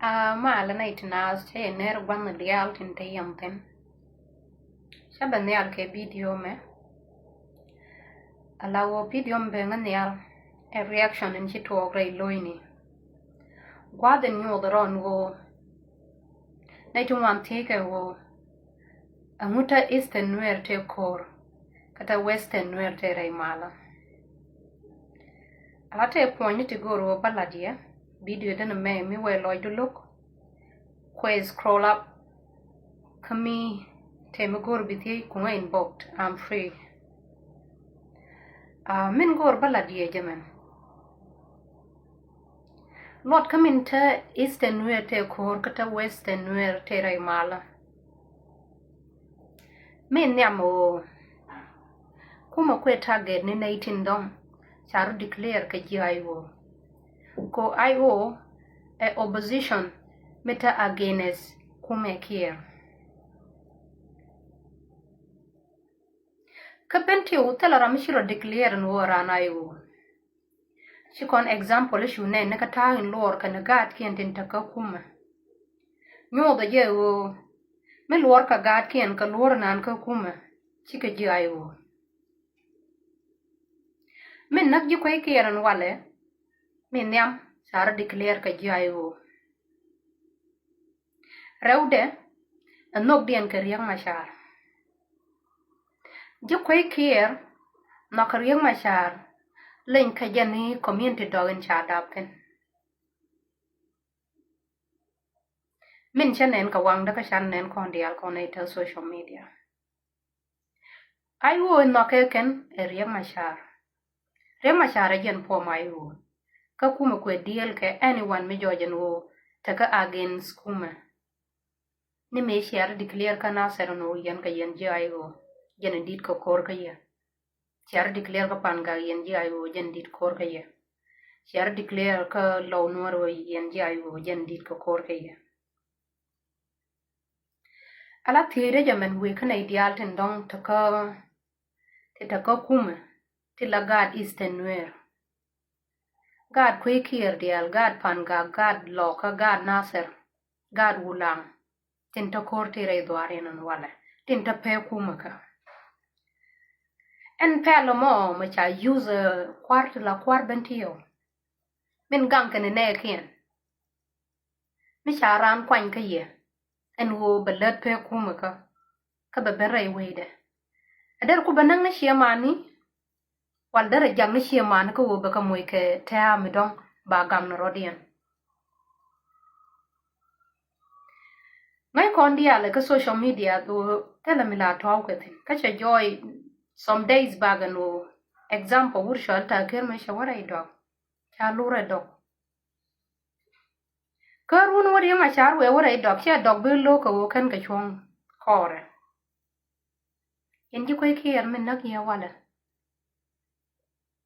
Ma la night nas che ner gwan real tin te yamten. Shaban real ke video me. Alawo video me ngan real a reaction in chi to grey loini. Gwaden yo the ron wo. Night one take wo. Amuta eastern nuer te kor. Kata western nuer te raimala. Alate point to go ro baladia. Video dana me we loy to look. Kwe scroll up. Kami temagor bithi kunga inbox. I'm free. Min gor baladia jaman. Lot kamin ta eastern nuer te kor kata western nuer te raimala. Min nyamo kuma kwe target ni 19 dom. Charu declare ka GIO. Ko IO a opposition meta against kume kier. Kapenti utela ramishiro declare no ran IO. Shikon example shune nakata in lor kanagat kien tintaka kuma. Nyo da je wo me lor ka gat kien ka lor nan ka kuma. Chika GIO. Min nak jikwe kieran wale. Min yam Sara declare ka GIO. Raude anok dien ka riang mashar. Jikwe kier na ka riang mashar len ka jani community dogin chadapken. Min chanen ka wang da ka chanen kondial koneta social media. Aiwo no ken e riang mashar. Riang mashar jen po maiwo. Ka kuma kwe deal ke anyone mi jojen wo taka against kuma. Ni me share declare ka na sero no yen ka yen GIO. Jen dit ko kor ka ye. Share declare ka panga yen GIO jen dit kor ka ye. Share declare ka law nuaro yen GIO jen dit ko kor ka ye. Ala there jamen we kana ideal ten dong taka kuma ti lagad eastern nuer. God kwe kier dial, God panga, God loka, God naser, God wulang. Tinta korti rei duare nan wale. Tinta pe kumaka. En pelo mo macha use kwart la kwar bentio. Min gankene ne kien. Misha ran kwany ka ye. En wo belet pe kumaka. Ka beberei wede. Adar ku banang na shia mani. Wal dara jam ni shia man ko wo baka moy ke taa mi dong ba gam na rodian. Ngai kon dia le ka social media do tela mi la taw ke tin. Ka cha joy some days back no example wur shal ta ker me shawara I dog. Cha lura dog. Kar wun wur yama char we wura I dog cha dog bi lo ka wo kan ka chong kore. Indi ko kier min nak ya wala.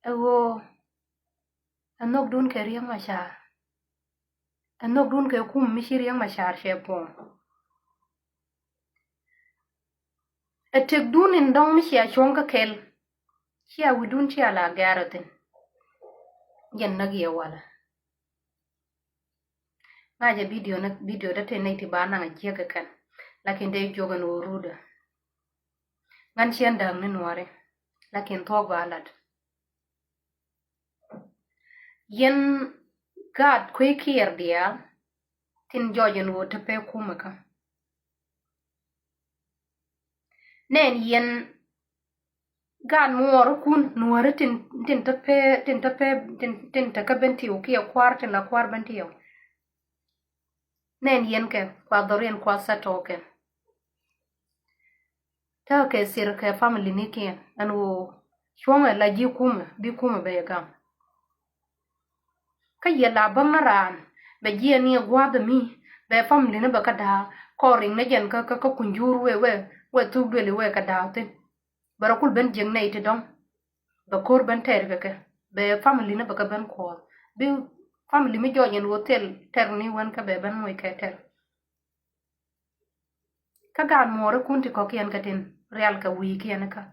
Ewo anok dun ke riang mashar. Anok dun ke kum mishi riang mashar she pon. Etek dun in dong mishi a chong ka kel. Shia widun chia la garatin. Yen nagi ya wala. Ngaja video da te naiti ba na ngajia ka kan. Lakin de jogan uruda. Ngan chien dang ni nuare. Lakin thok ba alad. Yen God kwe kier dia. Tin jojen wo tepe kumaka. Nen yen God muor kun nuare tin taka bentio kia kwar tin la kwar bentio. Nen yen ke kwa dorien kwa satoke. Ta ke sir ke family ni kien anu chwonga la ji kuma bi kuma be gam. Ka ye la bang na ran be ji ni gwa de mi be family ne be ka da koring ne jen ka kunjur we tu bele we ka da tin. Barakul ben jeng nei te dong. Ba kor ben ter ke be family ne be ka ben ko. Bi family mi jojen hotel ter ni wan ka be ben moy ke ter. Ka gan more kunti ko kien ka tin real ka wi kien ka.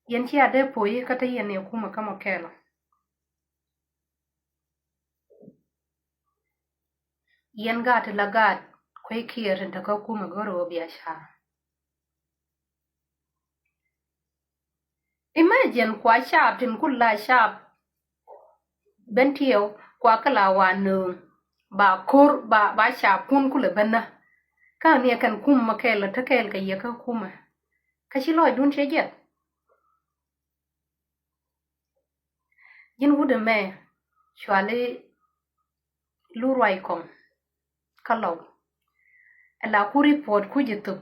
Yen chi ade poi kata yen e kuma kama kelo. yen gat lagat kwe kier ta ka kuma goro biashara. Imagine kwa sharp tin kula sharp bentio kwa kala wanu ba kur ba sharp kun kula banna ka ne kan kuma kela ta kel ka yaka kuma ka shi loy dun shejet yin wude me shwale lurwai kom kalau ala ku report ku jitu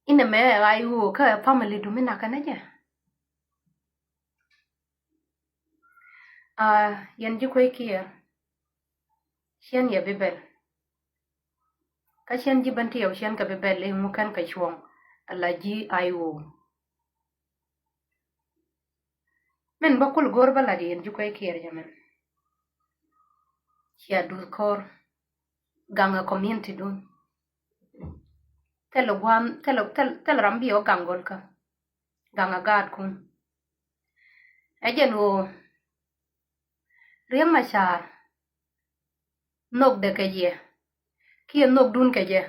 ina me ayu ka family dumina kana ja yan ji kwe kier shen ya bibel ka shen ji banti yaw shen ka bibel le mu kan ka chuong ala ji ayu men bakul gor bala di yan ji kwe kier jamen ya du kor ganga community dun telo rambi o gangol ka ganga gad kun ajenu riang machar nok de keje kia nok dun keje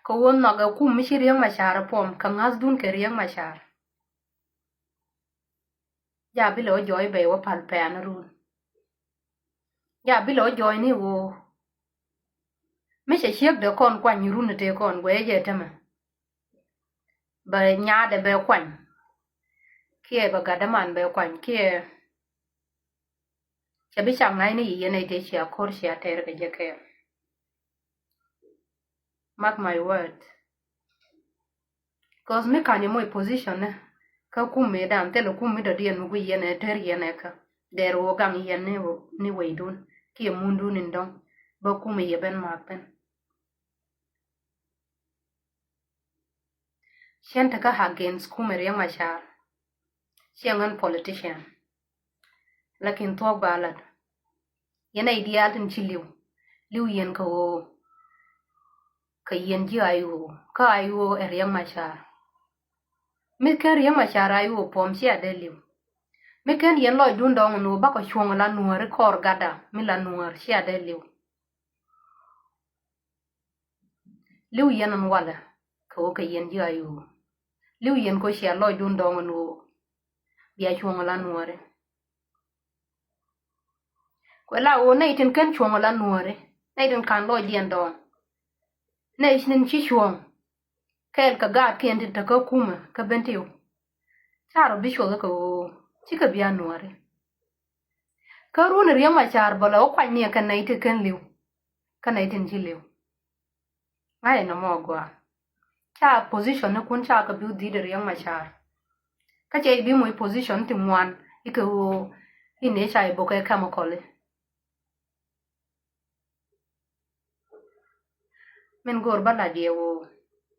ko won noga kum mishi riang machar pom kangas dun ke riang machar ya bilo joy be wo pal pan run ya bilo joy ni wo mishe shek de kon kwan run te kon we je tama ba nya de be kwan kia ba gadaman be kwan kia chabi chang nai ni yene te chia kor chia ter ke jeke mark my word cause me kanye mo position ne ka kum me dam telo kum me do dien mu yene ter yene ka der wo gang yene wo ni weidun ki mundu nin dong ba kum ye ben makten shen ta ka against kum riang machar siangan politician lakin tok balad yana ideal tin liu yen ko ka yen ji ayu riang machar mi kan riang machar ayu pom si ade liu mi kan yen loy dun dong no ba ko chuong la nuor kor gada mi la nuor si ade liu yen an wala ko ka yen ji ayu liu yen ko si loy dun dong no bia chuong la nuor kwela o nei tin kan chuong la nuore nei tin kan lo dien dong nei snin chi chuong kel ka gat ken tin ta ka kuma ka bentiu charo bi chuo ka o chi ka bia nuore ka run riang ma char bolo o kwa ni kan nei tin kan liu ka nei tin chi liu ai no mo gwa cha position na kun cha ka bi di de riang ma char ka che bi mo position tin wan iko ine chai bo ka kama kole men gor bala diewo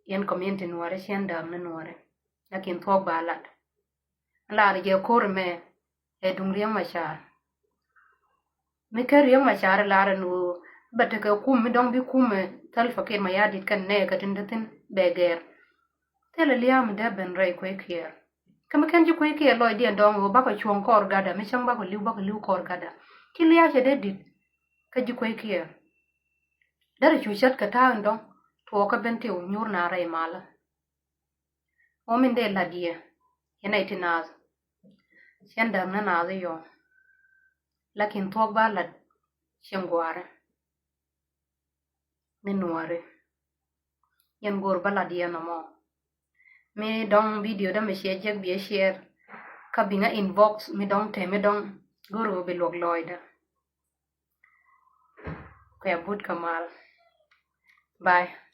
yen community nuore sien dam na nuore lakin thok balat lar je kor me dung riang machar me ka riang machar lar nu bata ka kum mi dong bi kum tal fakir ma yadit kan ne ka tindatin beger tele liam de ben ray ko kier kama kan ji ko kier loy dien dong ba ko chuong kor gada me chang ba ko liu kor gada kilia je de dit ka ji ko kier dare chuchat ka taang dong to ka bentiu nyur na rai mala o min de la dia yana itinaz sianda na na yo lakin to ba la chengware menuare yan gor bala dia no mo me dong video da me share jek bi share ka binga inbox me dong te me dong goro be log loida ko ya but kamal bye